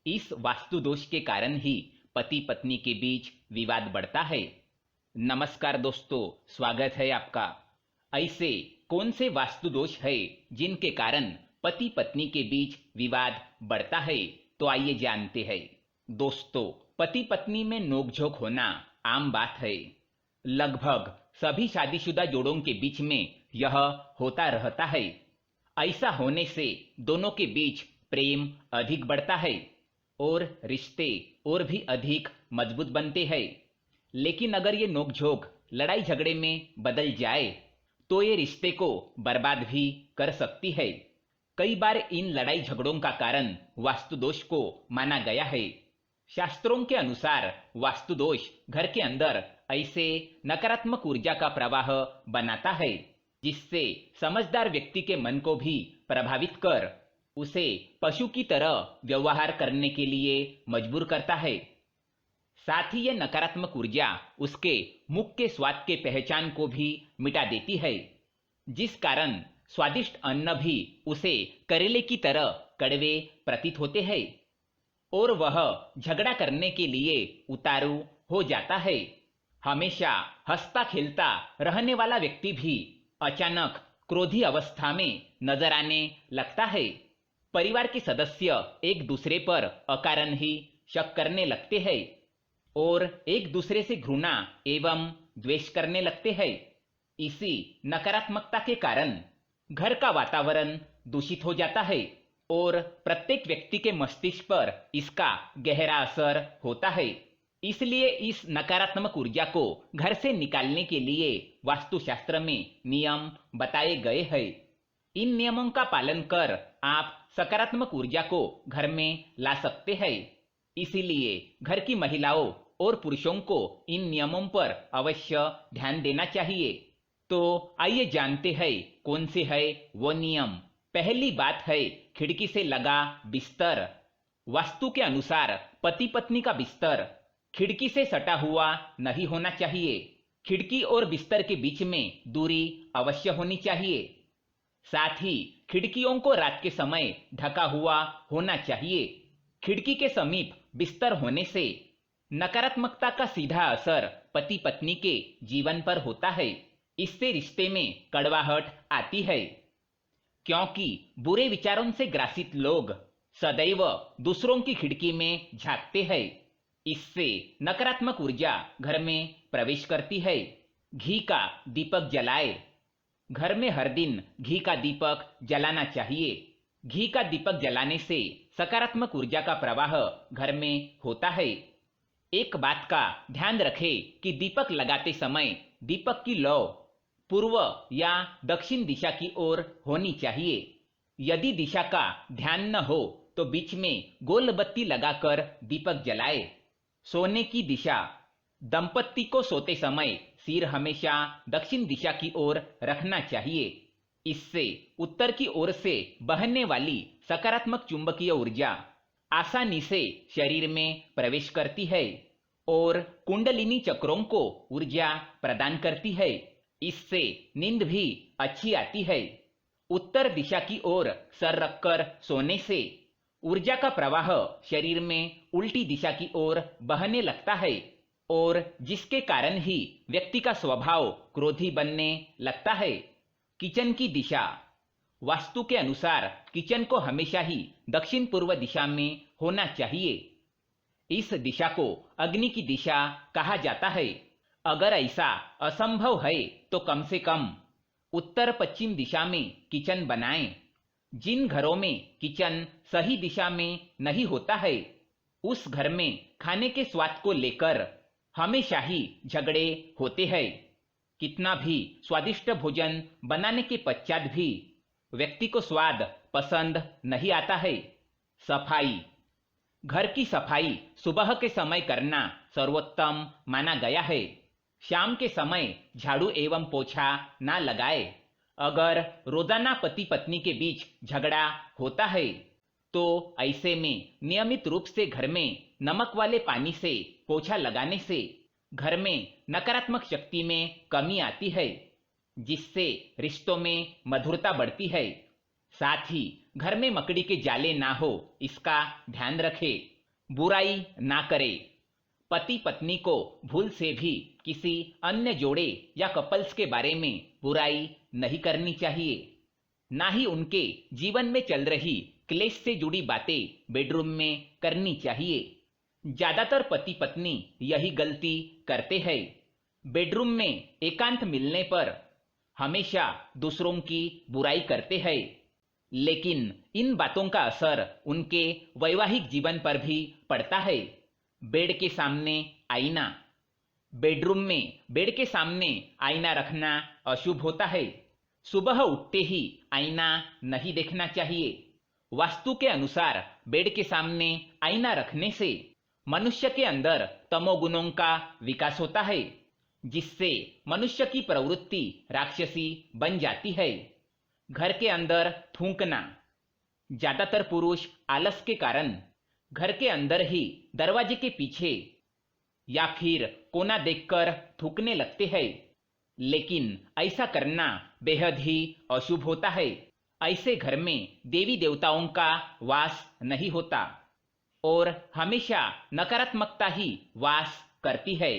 इस वास्तु दोष के कारण ही पति पत्नी के बीच विवाद बढ़ता है। नमस्कार दोस्तों, स्वागत है आपका। ऐसे कौन से वास्तु दोष है जिनके कारण पति पत्नी के बीच विवाद बढ़ता है, तो आइए जानते हैं। दोस्तों, पति पत्नी में नोकझोंक होना आम बात है। लगभग सभी शादीशुदा जोड़ों के बीच में यह होता रहता है। ऐसा होने से दोनों के बीच प्रेम अधिक बढ़ता है और रिश्ते और भी अधिक मजबूत बनते हैं। लेकिन अगर ये नोकझोंक लड़ाई झगड़े में बदल जाए तो ये रिश्ते को बर्बाद भी कर सकती है। कई बार इन लड़ाई झगड़ों का कारण वास्तु दोष को माना गया है। शास्त्रों के अनुसार वास्तु दोष घर के अंदर ऐसे नकारात्मक ऊर्जा का प्रवाह बनाता है जिससे समझदार व्यक्ति के मन को भी प्रभावित कर उसे पशु की तरह व्यवहार करने के लिए मजबूर करता है। साथ ही यह नकारात्मक ऊर्जा उसके मुख के स्वाद के पहचान को भी मिटा देती है, जिस कारण स्वादिष्ट अन्न भी उसे करेले की तरह कड़वे प्रतीत होते हैं और वह झगड़ा करने के लिए उतारू हो जाता है। हमेशा हंसता खेलता रहने वाला व्यक्ति भी अचानक क्रोधी अवस्था में नजर आने लगता है। परिवार के सदस्य एक दूसरे पर अकारण ही शक करने लगते हैं और एक दूसरे से घृणा एवं द्वेष करने लगते हैं। इसी नकारात्मकता के कारण घर का वातावरण दूषित हो जाता है और प्रत्येक व्यक्ति के मस्तिष्क पर इसका गहरा असर होता है। इसलिए इस नकारात्मक ऊर्जा को घर से निकालने के लिए वास्तुशास्त्र में नियम बताए गए हैं। इन नियमों का पालन कर आप सकारात्मक ऊर्जा को घर में ला सकते हैं। इसीलिए घर की महिलाओं और पुरुषों को इन नियमों पर अवश्य ध्यान देना चाहिए। तो आइए जानते हैं कौन से है वो नियम। पहली बात है खिड़की से लगा बिस्तर। वास्तु के अनुसार पति पत्नी का बिस्तर खिड़की से सटा हुआ नहीं होना चाहिए। खिड़की और बिस्तर के बीच में दूरी अवश्य होनी चाहिए। साथ ही खिड़कियों को रात के समय ढका हुआ होना चाहिए। खिड़की के समीप बिस्तर होने से नकारात्मकता का सीधा असर पति पत्नी के जीवन पर होता है। इससे रिश्ते में कड़वाहट आती है, क्योंकि बुरे विचारों से ग्रासित लोग सदैव दूसरों की खिड़की में झांकते हैं। इससे नकारात्मक ऊर्जा घर में प्रवेश करती है। घी का दीपक जलाए। घर में हर दिन घी का दीपक जलाना चाहिए। घी का दीपक जलाने से सकारात्मक ऊर्जा का प्रवाह घर में होता है। एक बात का ध्यान रखें कि दीपक लगाते समय दीपक की लौ पूर्व या दक्षिण दिशा की ओर होनी चाहिए। यदि दिशा का ध्यान न हो तो बीच में गोल बत्ती लगाकर दीपक जलाए। सोने की दिशा। दंपत्ति को सोते समय सिर हमेशा दक्षिण दिशा की ओर रखना चाहिए। इससे उत्तर की ओर से बहने वाली सकारात्मक चुंबकीय ऊर्जा आसानी से शरीर में प्रवेश करती है और कुंडलिनी चक्रों को ऊर्जा प्रदान करती है। इससे नींद भी अच्छी आती है। उत्तर दिशा की ओर सर रखकर सोने से ऊर्जा का प्रवाह शरीर में उल्टी दिशा की ओर बहने लगता है और जिसके कारण ही व्यक्ति का स्वभाव क्रोधी बनने लगता है। किचन की दिशा। वास्तु के अनुसार किचन को हमेशा ही दक्षिण पूर्व दिशा में होना चाहिए। इस दिशा को अग्नि की दिशा कहा जाता है। अगर ऐसा असंभव है तो कम से कम उत्तर पश्चिम दिशा में किचन बनाएं। जिन घरों में किचन सही दिशा में नहीं होता है उस घर में खाने के स्वाद को लेकर हमेशा ही झगड़े होते हैं। कितना भी स्वादिष्ट भोजन बनाने के पश्चात भी व्यक्ति को स्वाद पसंद नहीं आता है। सफाई। घर की सफाई सुबह के समय करना सर्वोत्तम माना गया है। शाम के समय झाड़ू एवं पोछा ना लगाए। अगर रोजाना पति पत्नी के बीच झगड़ा होता है तो ऐसे में नियमित रूप से घर में नमक वाले पानी से पोछा लगाने से घर में नकारात्मक शक्ति में कमी आती है, जिससे रिश्तों में मधुरता बढ़ती है। साथ ही घर में मकड़ी के जाले ना हो इसका ध्यान रखे। बुराई ना करे। पति पत्नी को भूल से भी किसी अन्य जोड़े या कपल्स के बारे में बुराई नहीं करनी चाहिए। ना ही उनके जीवन में चल रही क्लेश से जुड़ी बातें बेडरूम में करनी चाहिए। ज्यादातर पति पत्नी यही गलती करते हैं। बेडरूम में एकांत मिलने पर हमेशा दूसरों की बुराई करते हैं, लेकिन इन बातों का असर उनके वैवाहिक जीवन पर भी पड़ता है। बेड के सामने आईना। बेडरूम में बेड के सामने आईना रखना अशुभ होता है। सुबह उठते ही आईना नहीं देखना चाहिए। वास्तु के अनुसार बेड के सामने आईना रखने से मनुष्य के अंदर तमोगुणों का विकास होता है, जिससे मनुष्य की प्रवृत्ति राक्षसी बन जाती है। घर के अंदर थूकना। ज्यादातर पुरुष आलस के कारण घर के अंदर ही दरवाजे के पीछे या फिर कोना देखकर थूकने लगते हैं, लेकिन ऐसा करना बेहद ही अशुभ होता है। ऐसे घर में देवी देवताओं का वास नहीं होता और हमेशा नकारात्मकता ही वास करती है।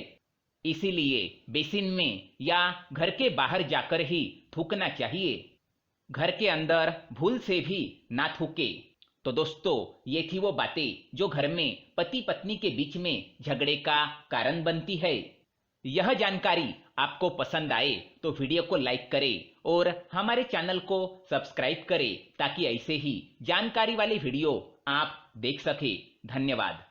इसीलिए बेसिन में या घर के बाहर जाकर ही थूकना चाहिए। घर के अंदर भूल से भी ना थूके। तो दोस्तों, ये थी वो बातें जो घर में पति पत्नी के बीच में झगड़े का कारण बनती है। यह जानकारी आपको पसंद आए तो वीडियो को लाइक करें और हमारे चैनल को सब्सक्राइब करें ताकि ऐसे ही जानकारी वाले वीडियो आप देख सके। धन्यवाद।